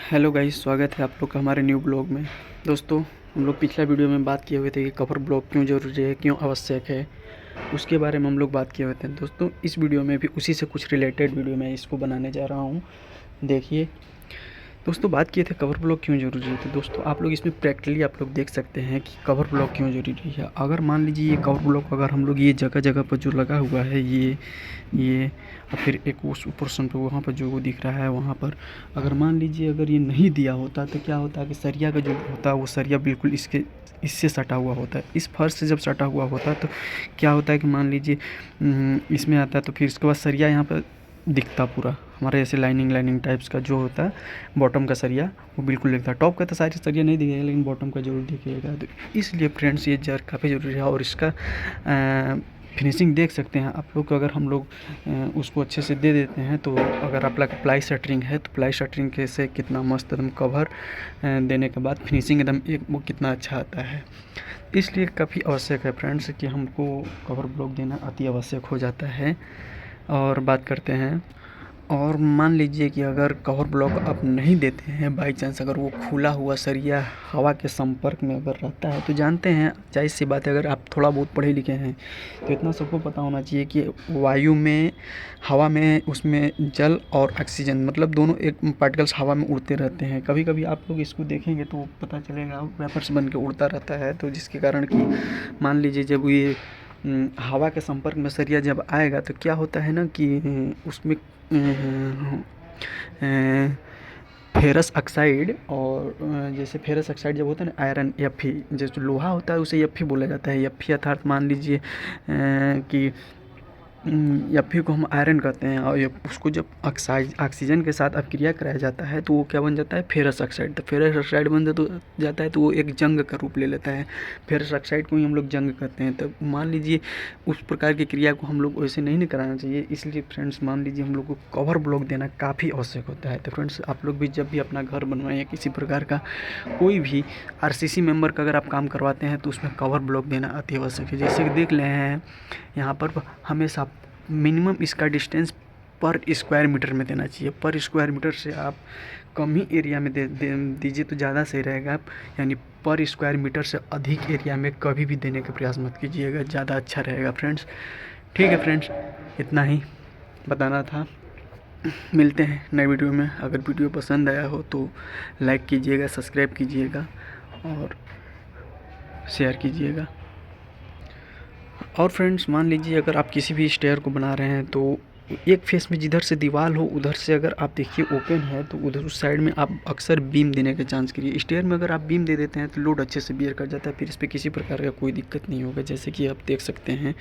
Hello guys, स्वागत है आप लोग का हमारे न्यू ब्लॉग में। दोस्तों, हम लोग पिछला वीडियो में बात किए हुए थे कि कवर ब्लॉग क्यों ज़रूरी है, क्यों आवश्यक है, उसके बारे में हम लोग बात किए हुए थे। दोस्तों, इस वीडियो में भी उसी से कुछ रिलेटेड वीडियो मैं इसको बनाने जा रहा हूँ। देखिए दोस्तों, बात किए थे कवर ब्लॉक क्यों ज़रूरी है। तो दोस्तों, आप लोग इसमें प्रैक्टिकली आप लोग देख सकते हैं कि कवर ब्लॉक क्यों ज़रूरी है। अगर मान लीजिए ये कवर ब्लॉक अगर हम लोग ये जगह जगह पर जो लगा हुआ है ये और फिर एक उस पोर्शन पर वहाँ पर जो वो दिख रहा है वहाँ पर, अगर मान लीजिए अगर ये नहीं दिया होता तो क्या होता है कि सरिया का जो होता है वो सरिया बिल्कुल इससे सटा हुआ होता है। इस फर्श से जब सटा हुआ होता है तो क्या होता है कि मान लीजिए इसमें आता है तो फिर इसके बाद सरिया यहाँ पर दिखता पूरा हमारे ऐसे लाइनिंग टाइप्स का जो होता है बॉटम का सरिया वो बिल्कुल दिखता है। टॉप का तो सारी सरिया नहीं दिखेगा लेकिन बॉटम का जरूर दिखेगा। तो इसलिए फ्रेंड्स ये जार काफ़ी ज़रूरी है और इसका फिनिशिंग देख सकते हैं आप लोग। अगर हम लोग उसको अच्छे से दे देते हैं तो अगर आप लोग प्लाई शटरिंग है तो प्लाई शटरिंग के से कितना मस्त एकदम कवर देने के बाद फिनिशिंग एकदम एक वो कितना अच्छा आता है। इसलिए काफ़ी आवश्यक है फ्रेंड्स कि हमको कवर ब्लॉक देना अति आवश्यक हो जाता है। और बात करते हैं, और मान लीजिए कि अगर कवर ब्लॉक आप नहीं देते हैं, बाई चांस अगर वो खुला हुआ सरिया हवा के संपर्क में अगर रहता है तो जानते हैं जाहिर सी बात है, अगर आप थोड़ा बहुत पढ़े लिखे हैं तो इतना सबको पता होना चाहिए कि वायु में, हवा में, उसमें जल और ऑक्सीजन मतलब दोनों एक पार्टिकल्स हवा में उड़ते रहते हैं। कभी कभी आप लोग इसको देखेंगे तो पता चलेगा वेपर्स बन के उड़ता रहता है। तो जिसके कारण कि मान लीजिए जब ये हवा के संपर्क में सरिया जब आएगा तो क्या होता है ना कि उसमें फेरस ऑक्साइड और जैसे फेरस ऑक्साइड जब होता है ना आयरन Fe, जैसे लोहा होता है उसे Fe बोला जाता है। Fe अर्थात मान लीजिए कि Fe को हम आयरन कहते हैं और उसको जब ऑक्सीजन के साथ अपक्रिया कराया जाता है तो वो क्या बन जाता है, फेरस ऑक्साइड। तो फेरस ऑक्साइड बन जाता है तो वो एक जंग का रूप ले लेता है। फेरस ऑक्साइड को ही हम लोग जंग कहते हैं। तो मान लीजिए उस प्रकार की क्रिया को हम लोग वैसे नहीं कराना चाहिए। इसलिए फ्रेंड्स मान लीजिए हम लोग को कवर ब्लॉक देना काफ़ी आवश्यक होता है। तो फ्रेंड्स आप लोग भी जब भी अपना घर बनवाएं या किसी प्रकार का कोई भी RCC मेंबर का अगर आप काम करवाते हैं तो उसमें कवर ब्लॉक देना अति आवश्यक है। जैसे कि देख रहे हैं यहाँ पर हमेशा मिनिमम इसका डिस्टेंस पर स्क्वायर मीटर में देना चाहिए। पर स्क्वायर मीटर से आप कम ही एरिया में दीजिए तो ज़्यादा सही रहेगा। आप यानी पर स्क्वायर मीटर से अधिक एरिया में कभी भी देने का प्रयास मत कीजिएगा, ज़्यादा अच्छा रहेगा फ्रेंड्स। ठीक है फ्रेंड्स, इतना ही बताना था। मिलते हैं नए वीडियो में। अगर वीडियो पसंद आया हो तो लाइक कीजिएगा, सब्सक्राइब कीजिएगा और शेयर कीजिएगा। और फ्रेंड्स मान लीजिए अगर आप किसी भी स्टेयर को बना रहे हैं तो एक फेस में जिधर से दीवार हो उधर से अगर आप देखिए ओपन है तो उधर उस साइड में आप अक्सर बीम देने का चांस करिए। स्टेयर में अगर आप बीम दे देते हैं तो लोड अच्छे से बियर कर जाता है, फिर इस पर किसी प्रकार का कोई दिक्कत नहीं होगा, जैसे कि आप देख सकते हैं।